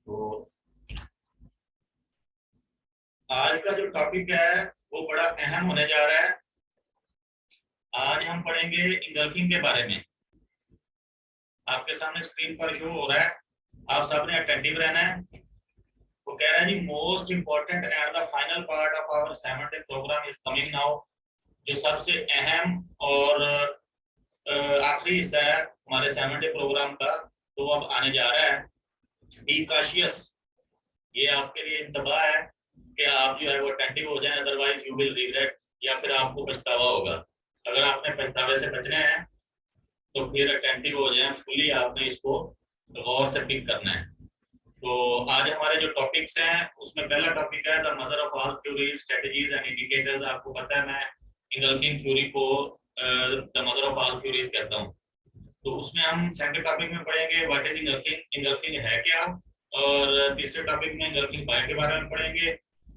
तो आज का जो टॉपिक है वो बड़ा अहम होने जा रहा है। आज हम पढ़ेंगे इंगल्फिंग के बारे में। आपके सामने स्क्रीन पर शो हो रहा है, आप सबने अटेंटिव रहना है। वो कह रहा है जी most important and the final part of our 7 day program is coming now. जो सबसे अहम और आखिरी हिस्सा है हमारे 7 डे प्रोग्राम का, तो अब आने जा रहा है। बी कॉशियस, ये आपके लिए इंतबाह है कि आप जो है वो अटेंटिव हो जाएं, अदरवाइज यू विल रिग्रेट, या फिर आपको पछतावा होगा। अगर आपने पछतावे से बचना है तो फिर अटेंटिव हो जाएं, फुली आपने इसको गौर से पिक करना है। तो आज हमारे जो टॉपिक्स हैं उसमें पहला टॉपिक है the mother of all theories, strategies and indicators. आपको पता है मैं इंगल्फिंग थ्योरी को the mother of all theories कहता हूँ। तो उसमें हम सेकंड टॉपिक में पढ़ेंगे व्हाट इज इंगल्फिंग, इंगल्फिंग है क्या, और तीसरे टॉपिक में इंगल्फिंग बाय के बारे में पढ़ेंगे,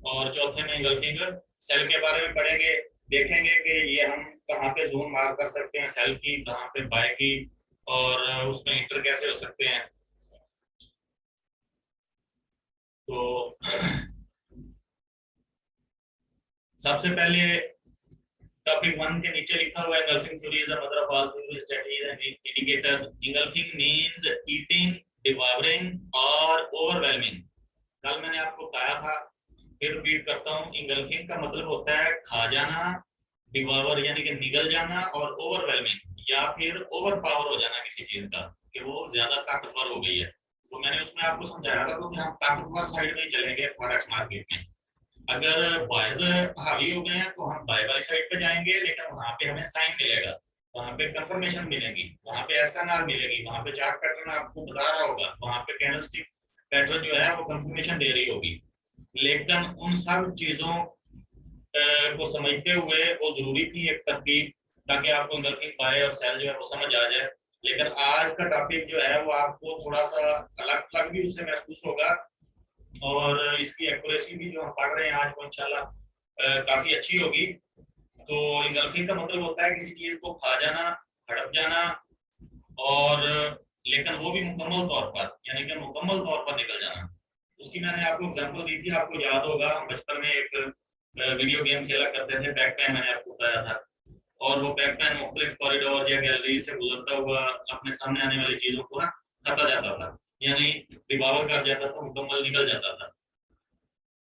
और चौथे में इंगल्फिंग सेल के बारे में पढ़ेंगे। देखेंगे कि ये हम कहाँ पे जूम मार कर सकते हैं सेल की, कहाँ पे बाय की, और उसमें इंटर कैसे हो सकते हैं। तो सबसे पहले टॉपिक 1 के नीचे लिखा हुआ है engulfing theory is the mother of all theory, strategies and indicators. Engulfing means eating, devouring और ओवरवेलमिंग। कल मैंने आपको बताया था, फिर रिपीट करता हूँ। इंगल्फिंग का मतलब होता है खा जाना, डिवोर यानी कि निगल जाना, और ओवरवेलमिंग या फिर ओवर पावर हो जाना किसी चीज का, कि वो ज्यादा ताकतवर हो गई है। तो मैंने उसमें आपको समझाया था तो कि हम ताकतवर साइड में चलेंगे फॉरेक्स मार्केट में। अगर बायर्स हावी हो गए हैं तो हम बाय वाली साइड पे जाएंगे, लेकिन वहां पे हमें साइन मिलेगा, वहां पे कंफर्मेशन मिलेगी, वहां पे एसएनआर मिलेगी, वहां पे चार्ट पैटर्न आपको बता रहा होगा, वहां पे कैंडलस्टिक पैटर्न जो है वो कंफर्मेशन दे रही होगी। लेकिन उन सब चीजों को समझते हुए वो जरूरी थी एक तरकीब, ताकि आपको इंगल्फिंग बाय और सेल जो है वो समझ आ जाए। लेकिन आज का टॉपिक जो है वो आपको थोड़ा सा अलग थलग भी उससे महसूस होगा, और इसकी एक्यूरेसी भी जो हम पढ़ रहे हैं आज वो इंशाल्लाह काफी अच्छी होगी। तो इंगल्फिंग का मतलब होता है किसी चीज को खा जाना, हड़प जाना, और लेकिन वो भी मुकम्मल तौर पर, यानी कि मुकम्मल तौर पर निकल जाना। उसकी मैंने आपको एग्जांपल दी थी, आपको याद होगा हम बचपन में एक वीडियो गेम खेला करते थे, बैक पैन, मैंने आपको बताया था। और वो बैक पैन मुख्तलिफ कॉरिडोर या गैलरी से गुजरता हुआ अपने सामने आने वाली चीजों को ना खाता जाता था, यानी डिवावर कर जाता था, मुकम्मल निकल जाता था।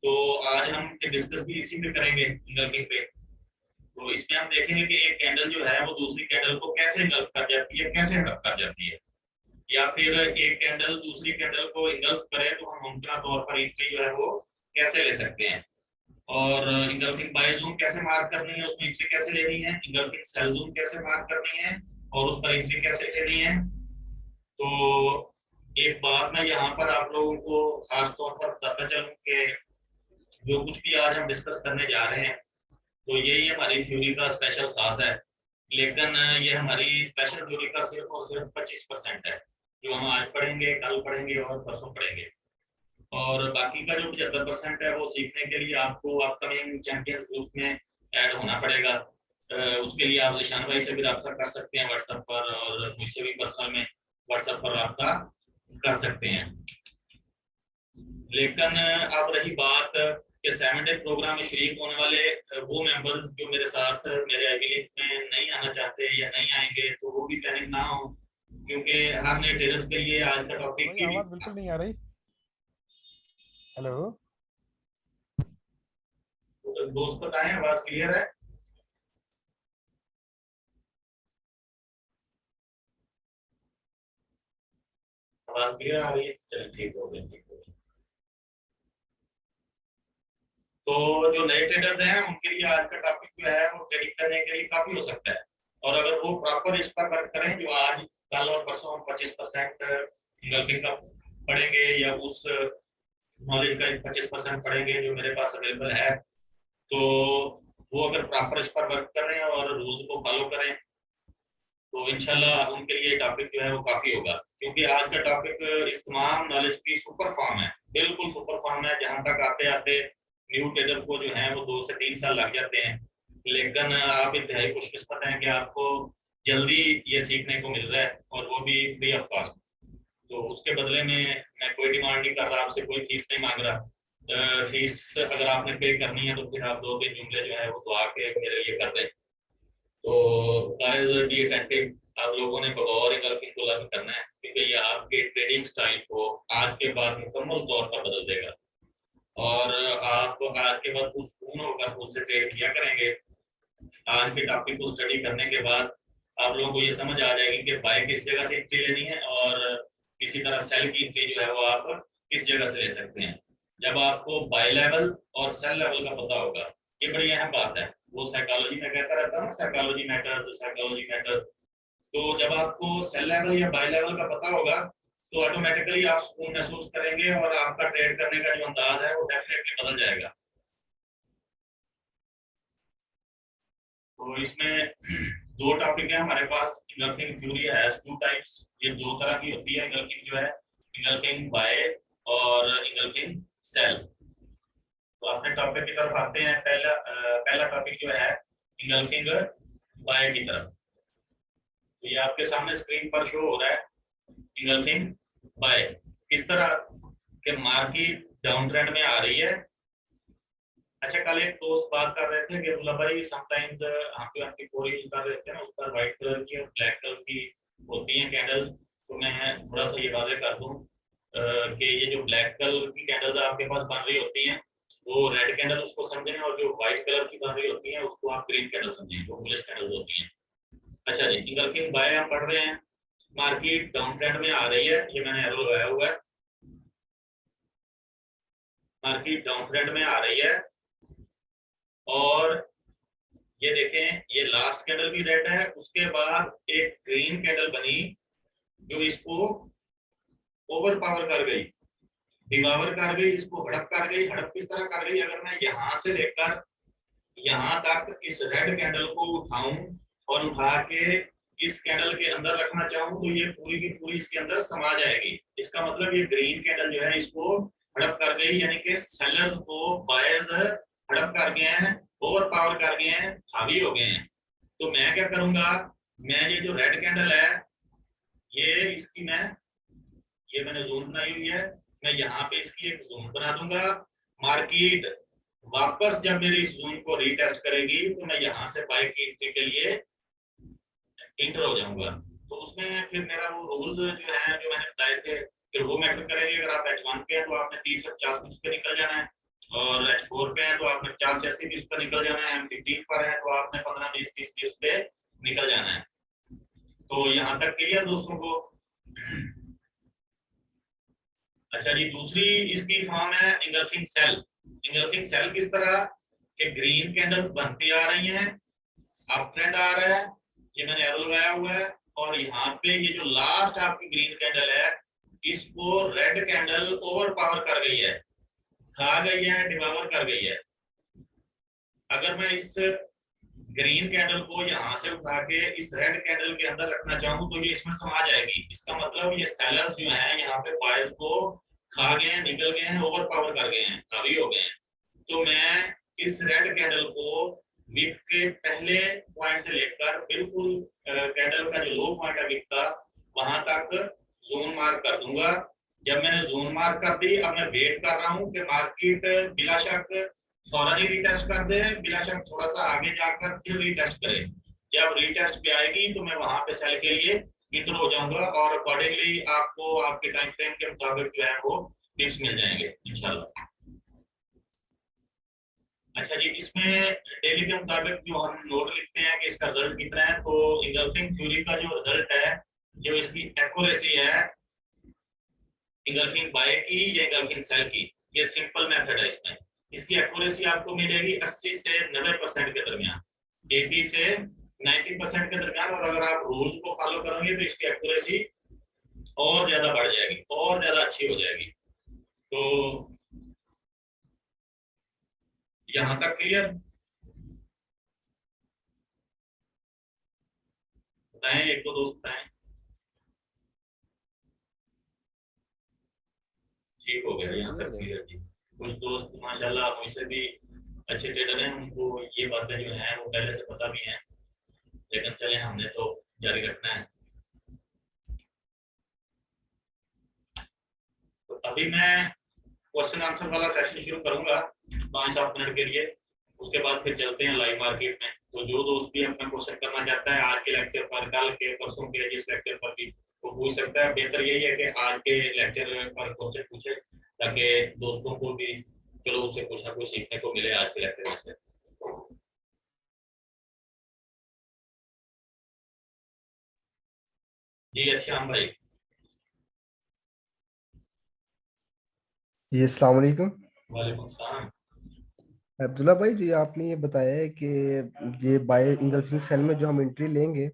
तो आज हम डिस्कस भी इसी पे करेंगे, इंगल्फिंग पे। तो इसमें हम देखेंगे कि एक कैंडल जो है वो दूसरी कैंडल को कैसे इंगल्फ कर जाती है, कैसे हड़प कर जाती है, या फिर एक कैंडल दूसरी कैंडल को इंगल्फ करे तो हम मुमकिन तौर पर एंट्री जो है वो कैसे ले सकते हैं, और इंगल्फिंग बाय जोन कैसे मार्क करनी है, उसमें एंट्री कैसे लेनी है, इंगल्फिंग सेल जोन कैसे मार्क करनी है और उस पर एंट्री कैसे लेनी है। तो एक बात मैं यहाँ पर आप लोगों को खास तौर पर बताता चलूं कि जो कुछ भी आज हम डिस्कस करने जा रहे हैं तो यही हमारी थ्योरी का स्पेशल सास है। लेकिन ये हमारी स्पेशल थ्योरी का सिर्फ और सिर्फ 25% है, जो हम आज पढ़ेंगे, कल पढ़ेंगे और परसों पढ़ेंगे। और बाकी का जो 75% है वो सीखने के लिए आपको अपकमिंग चैंपियंस ग्रुप में ऐड होना पड़ेगा। उसके लिए आप निशान भाई से भी रब्ता कर सकते हैं व्हाट्सएप पर, और मुझसे भी पर्सनल में व्हाट्सएप पर रब्ता कर सकते हैं। लेकिन अब रही बात कि 7 डे प्रोग्राम में शरीक होने वाले वो मेंबर जो मेरे साथ मेरे आईवी लीग में नहीं आना चाहते या नहीं आएंगे, तो वो भी पैनिक ना हो, क्योंकि हर नए ट्रेडर्स के लिए आज का टॉपिक भाई की भी। आवाज बिल्कुल नहीं आ रही। हेलो। दोस्त बताएं आवाज क्लियर है? आवाज क्लियर आ रही है, चलिए ठीक हो गया, ठीक हो गया। तो जो नए ट्रेडर्स हैं उनके लिए आज का टॉपिक जो है वो ट्रेडिंग करने के लिए काफी हो सकता है। और अगर वो प्रॉपर इस पर वर्क करें, जो आज कल और परसों हम 25% इंगल्फिंग का पढ़ेंगे, या उस नॉलेज का 25% पढ़ेंगे जो मेरे पास अवेलेबल है, तो वो अगर प्रॉपर इस पर वर्क करें और रूल्स को फॉलो करें तो इंशाल्लाह उनके लिए टॉपिक जो है वो काफी होगा। क्योंकि आज का टॉपिक इस तमाम नॉलेज की सुपर फॉर्म है, बिल्कुल सुपर फॉर्म है। जहां तक आते आते न्यू ट्रेडर को जो है वो 2 से 3 साल लग जाते हैं, लेकिन आप इंतहाई खुशकिस्मत हैं कि आपको जल्दी ये सीखने को मिल रहा है, और वो भी फ्री ऑफ कॉस्ट। तो उसके बदले में मैं कोई डिमांड नहीं कर रहा आपसे, कोई फीस नहीं मांग रहा। फीस अगर आपने पे करनी है तो फिर आप 2-3 जुमले जो है वो दुआ के मेरे लिए कर दें। तो गाइस बी अटेंटिव, आप लोगों ने बगौर इनकल्फिंग को लागू करना है, क्योंकि ये आपके ट्रेडिंग स्टाइल को आज के बाद मुकम्मल तौर पर बदल देगा और आप आज के बाद सुकून होकर उससे ट्रेड किया करेंगे। आज के टॉपिक को स्टडी करने के बाद आप लोगों को ये समझ आ जाएगी कि बाय किस जगह से एंट्री लेनी है और किसी तरह सेल की एंट्री जो है वो आप किस जगह से ले सकते हैं। जब आपको बाय लेवल और सेल लेवल का पता होगा, ये बड़ी अहम बात है। वो साइकोलॉजी में कहता रहता है, साइकोलॉजी मैटर। तो जब आपको सेल लेवल या बाय लेवल का पता होगा तो ऑटोमेटिकली आप सुकून महसूस करेंगे और आपका ट्रेड करने का जो अंदाज है वो डेफिनेटली बदल जाएगा। तो इसमें दो टॉपिक है हमारे पास। इंगल्फिंग थ्योरी है टू टाइप्स, ये दो तरह की होती है इंगल्फिंग जो है, इंगल्फिंग बाय और इंगल्फिंग सेल। तो अपने टॉपिक की तरफ आते हैं। पहला टॉपिक जो है इंगल्फिंग बाय की तरफ। तो ये आपके सामने स्क्रीन पर शो हो रहा है। इंगल्फिंग बाय किस तरह के मार्केट डाउन ट्रेंड में आ रही है। अच्छा, कल एक दोस्त बात कर रहे थे कि मतलब भाई समटाइम्स हम जो MP4 यूज कर रहे थे ना, उस पर व्हाइट कलर की और ब्लैक कलर की होती हैं कैंडल। तो मैं थोड़ा सा ये वादे कर दूं कि ये जो ब्लैक कलर की कैंडल्स आपके पास बन रही होती हैं वो रेड कैंडल उसको समझें, और जो व्हाइट कलर की बन रही होती है उसको आप ग्रीन कैंडल समझें, जो बुलिश कैंडल्स होती हैं। अच्छा जी, इंगल्फिंग बाय हम पढ़ रहे हैं। मार्केट डाउन ट्रेंड में आ रही है, ये मैंने एरो लगाया हुआ है। मार्केट डाउन ट्रेंड में आ रही है और ये देखें, ये लास्ट कैंडल भी रेड है, उसके बाद एक ग्रीन कैंडल बनी जो इसको ओवर पावर कर गई, डिवावर कर गई, इसको हड़प कर गई। हड़प किस तरह कर गई, अगर मैं यहां से लेकर यहां तक इस रेड कैंडल को उठाऊं और उठा के इस कैंडल के अंदर रखना चाहूं तो ये पूरी की पूरी इसके अंदर समा जाएगी। इसका मतलब ये ग्रीन कैंडल जो है इसको हड़प कर गई, यानी कि सेलर्स को बायर्स हड़प कर गए हैं, ओवर पावर कर गए हैं, हावी हो गए हैं। तो मैं क्या करूंगा, मैं ये जो रेड कैंडल है ये इसकी ये मैंने जोन बनाई हुई है, मैं यहाँ पे इसकी एक जोन बना दूंगा। मार्केट वापस जब मेरी इस जोन को रीटेस्ट करेगी तो मैं यहाँ से बाय की एंट्री के लिए एंटर हो जाऊंगा। तो उसमें फिर मेरा वो रूल्स जो है जो मैंने बताए थे फिर वो मैटर करेंगे। अगर आप H1 पे हैं तो आपने 30 से 50 पिप्स पे निकल जाना है, और H4 पे हैं तो आपने 50 से 80 पिप्स पे निकल जाना है, M15 पर है तो आपने 15, 20, 30 पिप्स पे निकल जाना है। तो यहाँ तक क्लियर दोस्तों को। अच्छा जी, दूसरी इसकी फॉर्म है इंगल्फिंग सेल। इंगल्फिंग सेल किस तरह के ग्रीन कैंडल बनती आ रही हैं, अप ट्रेंड आ रहा है, ये मैंने एरो लगाया हुआ है, और यहाँ पे ये जो लास्ट आपकी ग्रीन कैंडल है इसको रेड कैंडल ओवर पावर कर गई है, खा गई है, डिवावर कर गई है। अगर मैं इस ग्रीन कैंडल को यहाँ से उठा के इस रेड कैंडल के अंदर रखना चाहूँ तो ये इसमें समा जाएगी। इसका मतलब ये सेलर्स जो हैं यहाँ पे बायर्स को खा गए हैं, निकल गए हैं, ओवर पावर कर गए हैं, हावी हो गए हैं। तो मैं इस रेड कैंडल को वीक के पहले पॉइंट से लेकर बिल्कुल कैंडल का जो लो पॉइंट है वीक का वहां तक जोन मार्क कर दूंगा। जब मैंने जोन मार्क कर दी, अब मैं वेट कर रहा हूँ कि मार्केट बिला शक फौरन ही रीटेस्ट कर दे, बिला शक थोड़ा सा आगे जाकर फिर रीटेस्ट करे। जब रीटेस्ट पे आएगी तो मैं वहां पे सेल के लिए इंटर हो जाऊंगा और अकॉर्डिंगली आपको आपके टाइम फ्रेम के मुताबिक जो है वो टिप्स मिल जाएंगे इंशाल्लाह। अच्छा जी, इसमें डेली के मुताबिक जो हम नोट लिखते हैं कि इसका रिजल्ट कितना है, तो इंगल्फिंग थ्योरी का जो रिजल्ट है, जो इसकी एक्यूरेसी है इंगल्फिंग बाय की या इंगल्फिंग सेल की, ये सिंपल मेथड है। इसमें इसकी एक्यूरेसी आपको मिलेगी 80 से 90% के दरमियान, 80 से 90% के दरमियान। और अगर आप रूल्स को फॉलो करोगे तो इसकी एक्यूरेसी और ज्यादा बढ़ जाएगी, और ज्यादा अच्छी हो जाएगी। तो यहाँ तक क्लियर? बताएं, एक दो दोस्त बताएं। ठीक हो गया, यहाँ तक क्लियर जी। कुछ दोस्त माशाल्लाह मुझसे भी अच्छे ट्रेडर हैं, उनको ये बातें जो हैं वो पहले से पता भी हैं, लेकिन चले हमने तो जारी रखना है। अभी मैं क्वेश्चन आंसर वाला सेशन शुरू करूंगा 5-7 मिनट के लिए, उसके बाद फिर चलते हैं लाइव मार्केट में। तो जो दोस्त भी अपना क्वेश्चन करना चाहता है आज के लेक्चर पर, कल के, परसों के, जिस लेक्चर पर भी वो पूछ सकता है। बेहतर यही है कि आज के लेक्चर पर क्वेश्चन पूछे ताकि दोस्तों को भी चलो उससे कुछ ना कुछ सीखने को मिले आज के लेक्चर में से। जी अच्छा हम भाई। जी अस्सलाम वालेकुम। वालेकुम सलाम। अब्दुल्ला भाई जी, आपने ये बताया है कि ये बाय इंगल्फिंग सेल में जो हम एंट्री लेंगे,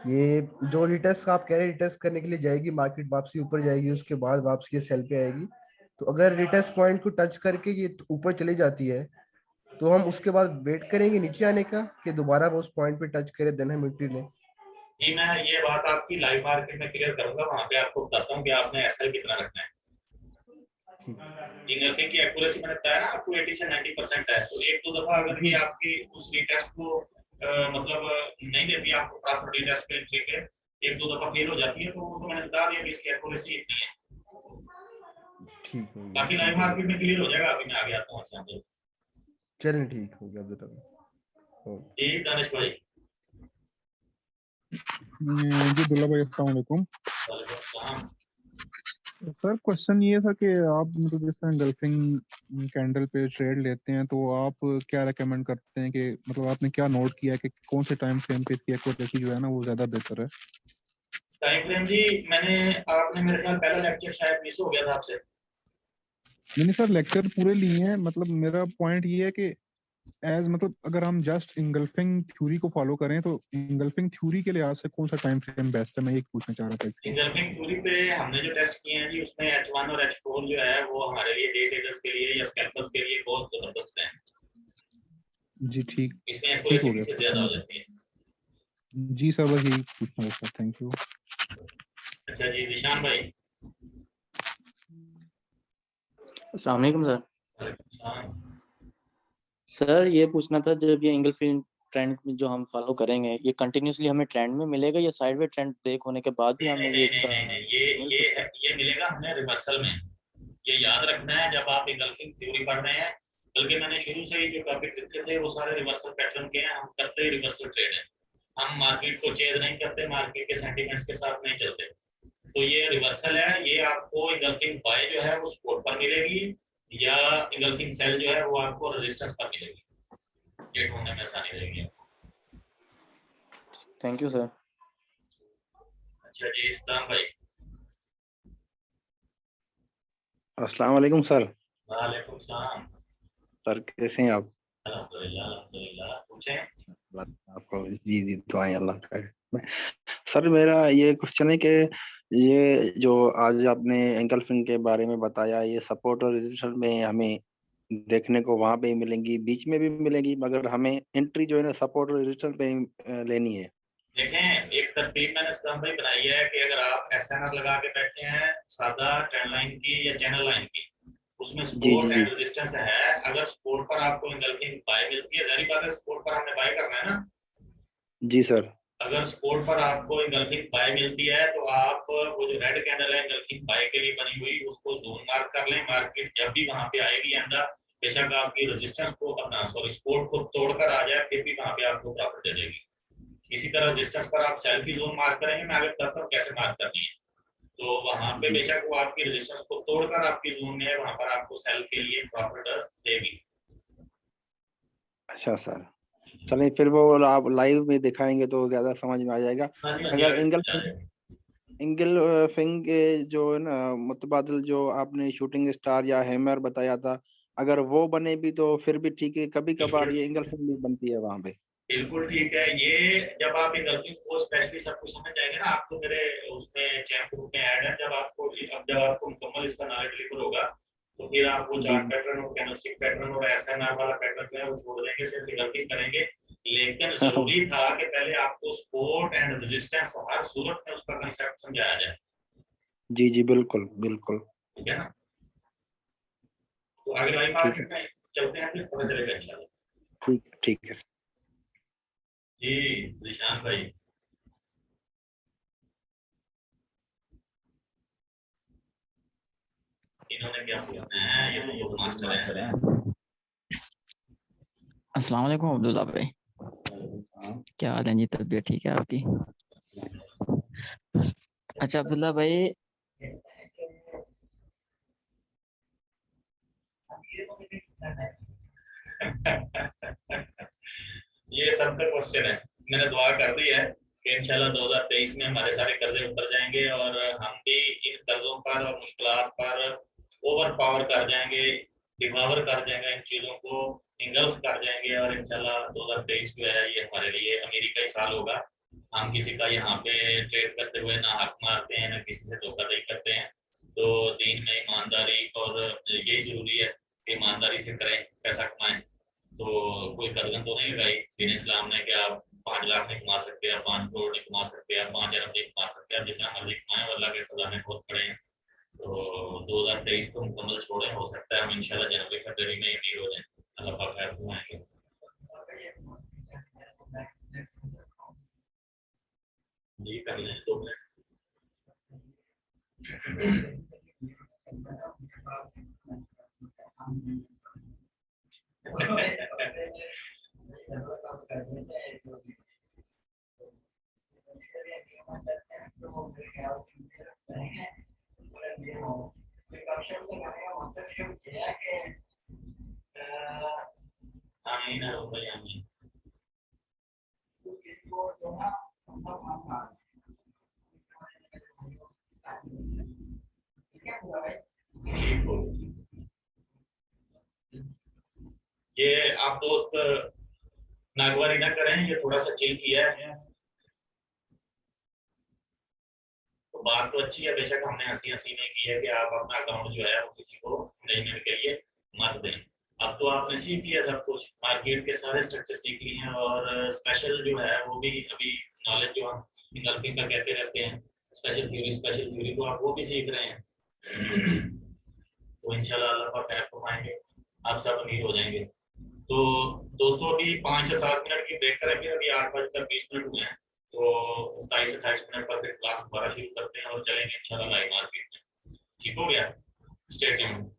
ये जो रिटेस्ट आप कह रहे हैं रिटेस्ट करने के लिए जाएगी मार्केट, वापसी ऊपर जाएगी, उसके बाद वापसी ये सेल पे आएगी। तो अगर रिटेस्ट पॉइंट को टच करके ये ऊपर चली जाती है तो हम उसके बाद वेट करेंगे नीचे आने का कि दोबारा वो उस पॉइंट पे टच करे देन हम एंट्री लें? जी मैं ये बात आपकी लाइव मार्केट में क्लियर करूंगा, वहां पे आपको बताता हूँ कि आपने एसएल कितना रखना है। ठीक। इंगल्फिंग की एक्यूरेसी मैंने बताया ना आपको 80 से 90% है। तो एक दो दफा अगर जी ये आपकी उस रीटेस्ट को मतलब नहीं देती आपको प्रॉपर रीटेस्ट पे एंट्री के, एक दो दफा फेल हो जाती है, तो वो तो मैंने बता दिया कि इसकी एक्यूरेसी इतनी है। ठीक हो गया, बाकी लाइव ठीक हो मार्केट गया। में क्लियर हो जाएगा, अभी मैं आ गया हूँ अच्छा तो। चलें, ठीक हो गया अब्दुल्ला भाई। जी दानिश भाई। जी दुल्ला भाई अस्सलाम वालेकुम। वालेकुम सलाम। सर क्वेश्चन ये था कि आप मतलब जिस तरह गल्फिंग कैंडल पे ट्रेड लेते हैं तो आप क्या रेकमेंड करते हैं कि मतलब आपने क्या नोट किया है कि कौन से टाइम फ्रेम पे इसकी एक्यूरेसी जो है ना वो ज्यादा बेहतर है? टाइम फ्रेम जी मैंने, आपने मेरे ख्याल पहला लेक्चर शायद मिस हो गया था आपसे। नहीं सर, लेक्चर पूरे लिए हैं। मतलब मेरा पॉइंट ये है कि एज मतलब अगर हम जस्ट इंगल्फिंग थ्योरी को फॉलो करें तो इंगल्फिंग थ्योरी के लिहाज से कौन सा टाइम फ्रेम बेस्ट है, मैं ये पूछना चाह रहा था इसलिए। इंगल्फिंग थ्योरी पे हमने जो टेस्ट किए हैं जी उसमें H1 और H4 जो है वो हमारे लिए डे ट्रेडर्स के लिए या स्कैल्पर्स के लिए बहुत जबरदस्त है। जी ठीक। इसमें ठीक एक्यूरेसी हो भी गया फिर सर, ज्यादा हो थैंक जाती है। यू। जी सर, बस यही पूछना था सर, थैंक यू। अच्छा जी निशान भाई। अस्सलाम वालेकुम सर। वालेकुम सलाम। सर ये पूछना था, जब ये एंगल ट्रेंड जो हम फॉलो करेंगे ये कंटिन्यूसली हमें ट्रेंड में मिलेगा या साइडवे ट्रेंड ब्रेक होने के बाद भी नहीं हमें नहीं ये नहीं नहीं इसका नहीं नहीं, मिल ये सकता है? ये मिलेगा हमें रिवर्सल में। ये याद रखना है जब आप इंगल्फिंग थ्योरी पढ़ रहे हैं। बल्कि मैंने शुरू से ही जो टॉपिक लिखे थे वो सारे रिवर्सल पैटर्न के हैं, हम करते ही रिवर्सल ट्रेड है। हम मार्केट को चेज नहीं करते, मार्केट के सेंटिमेंट्स के साथ नहीं चलते। तो ये रिवर्सल है, ये आपको इंगल्फिंग बाय जो है वो सपोर्ट पर मिलेगी, या इंगल्फिंग सेल जो है वो आपको रेजिस्टेंस पर मिलेगी। ये ढूंढने में आसानी रहेगी। Thank you sir. अच्छा जी इस्लाम भाई। अस्सलाम वालेकुम सर। वालेकुम सलाम। सर कैसे हैं आप? अल्हम्दुलिल्लाह अल्हम्दुलिल्लाह, पूछें। आपको जी जी दुआएं अल्लाह का। सर मेरा ये क्वेश्चन है कि ये जो आज आपने एंगल्फिंग के बारे में बताया, ये सपोर्ट और रेजिस्टेंस में हमें देखने को वहां पे ही मिलेंगी, बीच में भी मिलेगी, मगर हमें एंट्री जो है ना सपोर्ट और रेजिस्टेंस पे ही, लेनी है। देखें एक तरतीब मैंने इस्लाम भाई बनाई है कि अगर आप एसएनआर लगा के बैठे हैं सादा ट्रेंड लाइन की या चैनल लाइन की, उसमें जी सपोर्ट जी एंड रेजिस्टेंस है। अगर सपोर्ट पर आपको इंगल्फिंग बाय मिलती है, जारी बात है सपोर्ट पर हमने बाय करना है ना। जी सर। अगर सपोर्ट पर आपको इंगल्फिंग बाय मिलती है तो आप वो जो रेड कैंडल है इंगल्फिंग बाय के लिए बनी हुई उसको जोन मार्क कर लें। मार्केट जब भी वहां पे आएगी एंड बेशक आपकी रेजिस्टेंस को अपना सॉरी सपोर्ट को तोड़कर आ जाए फिर भी वहां पे आपको प्रॉफिट दे देगी। इसी तरह रेजिस्टेंस पर आप सेल की जोन मार्क करेंगे, मैं आगे बताता हूँ कैसे मार्क करनी है। तो वहां पे जी बेशक वो आपकी रेजिस्टेंस को तोड़कर आपकी जोन में है, वहां पर आपको सेल के लिए प्रॉफिट देगी। अच्छा सर, चलिए फिर वो आप लाइव में दिखाएंगे तो ज्यादा समझ में आ जाएगा। हाँ जी हाँ जी, अगर आगे एंगल समझ आ जाएगा। एंगल फिंग के जो है ना मुतबादल जो आपने शूटिंग स्टार या हैमर बताया था, अगर वो बने भी तो फिर भी ठीक है, कभी कभार बिल्कुल ये एंगल फिंग भी बनती है वहां पे। बिल्कुल ठीक है। ये जब आप इंगल्फिंग को स्पेशली सब कुछ समझ जाएंगे ना, आप तो मेरे उसमें चैट ग्रुप में ऐड है, जब आपको अब जब आपको मुकम्मल इसका नॉलेज डिलीवर होगा तो फिर आप वो जी चार्ट पैटर्न और कैंडलस्टिक पैटर्न और एसएनआर वाला पैटर्न जो है वो छोड़ देंगे, सिर्फ इंगल्फिंग करेंगे। लेकिन जरूरी था कि पहले आपको सपोर्ट एंड रेजिस्टेंस हर सूरत में उसका कंसेप्ट समझाया जाए। जी जी बिल्कुल बिल्कुल। ठीक है ना। तो आगे लाइव ठीक है, मार्केट में चलते हैं, फिर पता चलेगा इंशाल्लाह। ठीक है। जी निशान भाई। इन्होंने क्या किया है, ये तो मास्टर है। अस्सलाम वालेकुम अब्दुल्ला भाई, क्या हाल है जी? तबीयत ठीक है आपकी? अच्छा अब्दुल्ला भाई, ये सबका क्वेश्चन है। मैंने दुआ कर दी है कि इंशाल्लाह 2023 में हमारे सारे कर्जे उतर जाएंगे और हम भी इन कर्जों पर और मुश्किलात पर ओवर पावर कर जाएंगे, डिवावर कर जाएंगे, इन चीजों को इंगल्फ कर जाएंगे और इंशाल्लाह 2023 जो है ये हमारे लिए अमेरिका ही साल होगा। हम किसी का यहाँ पे ट्रेड करते हुए ना हक मारते हैं, ना किसी से धोखाधड़ी करते हैं। तो दीन में ईमानदारी और यही जरूरी है कि ईमानदारी से करें, पैसा कमाएं। तो कोई गर्दन तो नहीं लगाई दीन इस्लाम ने कि आप 5 लाख नहीं कमा सकते, आप 5 करोड़ नहीं कमा सकते, आप 5 अरब नहीं कमा सकते, आप जितना मर्जी कमाएं, अल्लाह के खजाने बहुत बड़े हैं। तो 2023 को मुकम्मल छोड़ें, हो सकता है हम इंशाल्लाह जनवरी फरवरी में ही हो जाए। अल्लाह पाक खैर फरमाएंगे। जी कर लें 2 मिनट। आमीन या रब्बल आमीन। ठीक हो। ये आप दोस्त नागवारी ना करें, ये थोड़ा सा चिल किया है। तो बात तो अच्छी है, बेशक हमने हंसी हंसी नहीं की है कि आप अपना अकाउंट जो है वो किसी को लेने के लिए मत दें। अब तो आपने सीख लिया सब कुछ, मार्केट के सारे स्ट्रक्चर सीख लिए हैं और स्पेशल जो है वो भी अभी नॉलेज जो हम इंगल्फिंग का कहते रहते हैं, स्पेशल थ्योरी तो आप वो भी सीख रहे हैं। तो इंशाल्लाह अल्लाह पाक खैर फरमाएंगे, आप सब अमीर हो जाएंगे। तो दोस्तों अभी 5 से 7 मिनट की ब्रेक करेंगे, अभी 8:20 हुए हैं। तो 27-28 मिनट पर फिर क्लास दोबारा शुरू करते हैं और चलेंगे इंशाल्लाह लाइव मार्केट में। ठीक हो गया? Stay tuned.